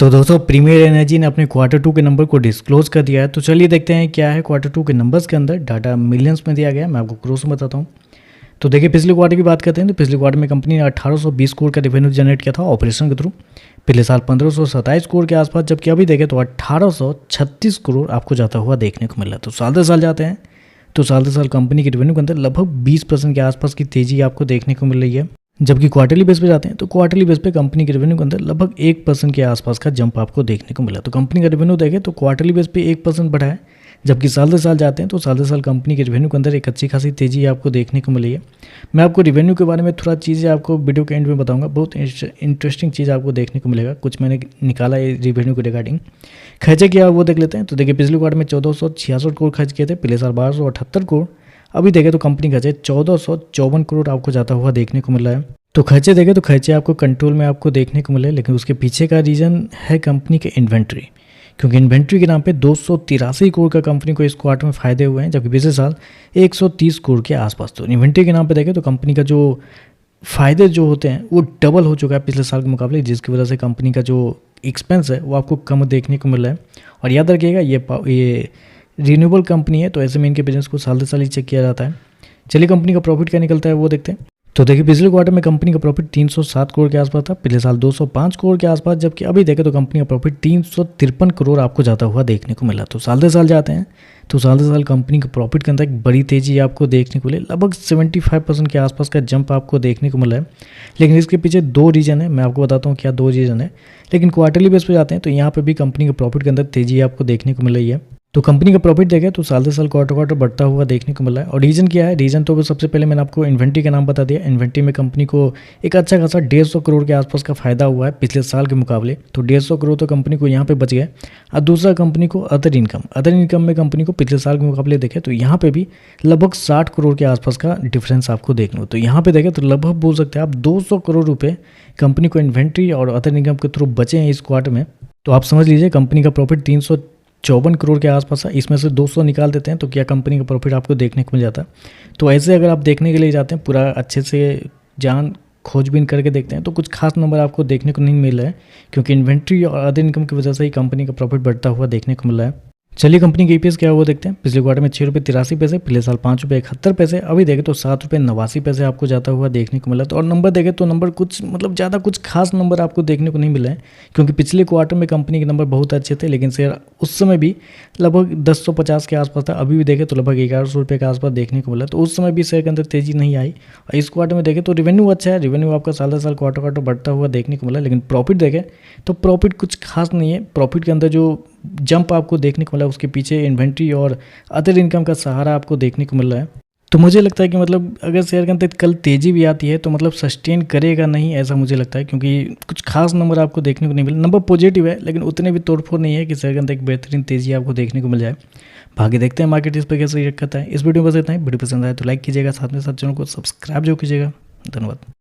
तो दोस्तों premiere energy ने अपने क्वार्टर 2 के नंबर को डिस्क्लोज कर दिया है। तो चलिए देखते हैं क्या है क्वार्टर 2 के नंबर्स के अंदर। डाटा मिलियंस में दिया गया है, मैं आपको क्रोस में बताता हूँ। तो देखिए पिछले क्वार्टर की बात करते हैं तो पिछले क्वार्टर में कंपनी ने 1820 करोड़ का रेवेन्यू जनरेट किया था ऑपरेशन के थ्रू। पिछले साल 1527 करोड़ के आसपास, जबकि अभी देखें तो 1836 करोड़ आपको जाता हुआ देखने को मिल रहा है। तो साल दर साल जाते हैं तो साल दर साल कंपनी के रेवेन्यू के अंदर लगभग 20% के आसपास की तेजी आपको देखने को मिल रही है। जबकि क्वार्टरली बेस पे जाते हैं तो क्वार्टरली बेस पे कंपनी के रेवेन्यू के अंदर लगभग 1% के आसपास का जंप आपको देखने को मिला। तो कंपनी का रेवेन्यू देखें तो क्वार्टरली बेस पे 1% बढ़ा है, जबकि साल दर साल जाते हैं तो साल दर साल कंपनी के रेवेन्यू के अंदर एक अच्छी खासी तेजी आपको देखने को मिली है। मैं आपको रेवेन्यू के बारे में थोड़ा चीज़ें आपको वीडियो के एंड में बताऊंगा, बहुत इंटरेस्टिंग चीज़ आपको देखने को मिलेगा। कुछ मैंने निकाला है रेवेन्यू के रिगार्डिंग। खर्चे क्या वो देख लेते हैं। तो देखिए पिछले क्वार्टर में 1466 करोड़ खर्च किए थे, पिछले साल 1278 करोड़। अभी देखें तो कंपनी खर्चे 1454 करोड़ आपको जाता हुआ देखने को मिल रहा है। तो खर्चे देखें तो खर्चे आपको कंट्रोल में आपको देखने को मिले, लेकिन उसके पीछे का रीज़न है कंपनी के इन्वेंट्री, क्योंकि इन्वेंट्री के नाम पे 283 करोड़ का कंपनी को इस क्वार्टर में फ़ायदे हुए हैं, जबकि पिछले साल 130 करोड़ के आसपास। तो इन्वेंट्री के नाम पे देखें तो कंपनी का जो फ़ायदे जो होते हैं वो डबल हो चुका है पिछले साल के मुकाबले, जिसकी वजह से कंपनी का जो एक्सपेंस है वो आपको कम देखने को मिल रहा है। और याद रखिएगा ये रिन्यूएबल कंपनी है, तो ऐसे में इनके बिजनेस को साल दर साल ही चेक किया जाता है। चलिए कंपनी का प्रॉफिट क्या निकलता है वो देखते हैं। तो देखिए पिछले क्वार्टर में कंपनी का प्रॉफिट 307 करोड़ के आसपास था, पिछले साल 205 करोड़ के आसपास, जबकि अभी देखें तो कंपनी का प्रॉफिट 353 करोड़ आपको जाता हुआ देखने को मिला। तो साल दर साल जाते हैं तो साल दर साल कंपनी के प्रॉफिट के अंदर एक बड़ी तेजी आपको देखने को मिले, लगभग 75% के आसपास का जंप आपको देखने को मिला है। लेकिन इसके पीछे दो रीज़न है, मैं आपको बताता हूँ क्या दो रीज़न है। लेकिन क्वार्टरली बेस पर जाते हैं तो यहाँ पर भी कंपनी के प्रॉफिट के अंदर तेजी आपको देखने को मिल रही है। तो कंपनी का प्रॉफिट देखें तो साल दर साल क्वार्टर बढ़ता हुआ देखने को मिला है। और रीज़न क्या है, रीज़न तो सबसे पहले मैंने आपको इन्वेंट्री का नाम बता दिया। इन्वेंट्री में कंपनी को एक अच्छा खासा 150 करोड़ के आसपास का फायदा हुआ है पिछले साल के मुकाबले। तो 150 करोड़ तो कंपनी को यहाँ पे बच गया। और दूसरा कंपनी को अदर इनकम में कंपनी को पिछले साल के मुकाबले देखें तो यहाँ पे भी लगभग 60 करोड़ के आसपास का डिफरेंस आपको देखने को। तो यहाँ पे देखें तो लगभग बोल सकते हैं आप 200 करोड़ रुपये कंपनी को इन्वेंट्री और अदर इनकम के थ्रू बचे हैं इस क्वार्टर में। तो आप समझ लीजिए कंपनी का प्रॉफिट 354 करोड़ के आसपास है, इसमें से 200 निकाल देते हैं तो क्या कंपनी का प्रॉफिट आपको देखने को मिल जाता है। तो ऐसे अगर आप देखने के लिए जाते हैं पूरा अच्छे से जान खोजबीन करके देखते हैं तो कुछ खास नंबर आपको देखने को नहीं मिल रहा है, क्योंकि इन्वेंट्री और अदर इनकम की वजह से ही कंपनी का प्रॉफिट बढ़ता हुआ देखने को मिल रहा है। चलिए कंपनी के ईपीएस क्या है वो देखते हैं। पिछले क्वार्टर में 6 रुपये 83 पैसे, पिछले साल 5 रुपये 71 पैसे, अभी देखें तो 7 रुपये 89 पैसे आपको जाता हुआ देखने को मिला। तो और नंबर देखें तो नंबर कुछ ज़्यादा कुछ खास नंबर आपको देखने को नहीं मिला है, क्योंकि पिछले क्वार्टर में कंपनी के नंबर बहुत अच्छे थे, लेकिन शेयर उस समय भी लगभग 1050 के आसपास था। अभी भी देखें तो लगभग 1100 रुपये के आसपास देखने को मिला। तो उस समय भी शेयर के अंदर तेजी नहीं आई। और इस क्वार्टर में देखें तो रेवेन्यू अच्छा है, रेवेन्यू आपका साल दर साल क्वार्टर बढ़ता हुआ देखने को मिला। लेकिन प्रॉफिट देखें तो प्रॉफिट कुछ खास नहीं है। प्रॉफिट के अंदर जो जंप आपको देखने को मिला उसके पीछे इन्वेंट्री और अदर इनकम का सहारा आपको देखने को मिल रहा है। तो मुझे लगता है कि अगर शेयर के अंदर कल तेजी भी आती है तो सस्टेन करेगा नहीं, ऐसा मुझे लगता है, क्योंकि कुछ खास नंबर आपको देखने को नहीं मिले। नंबर पॉजिटिव है लेकिन उतने भी तोड़फोड़ नहीं है कि शेयर के अंदर एक बेहतरीन तेजी आपको देखने को मिल जाए। बाकी देखते हैं मार्केट इस पर कैसे रिएक्ट करता है। इस वीडियो में बस इतना ही। वीडियो पसंद आए तो लाइक कीजिएगा, साथ में साथ चैनल को सब्सक्राइब जो कीजिएगा। धन्यवाद।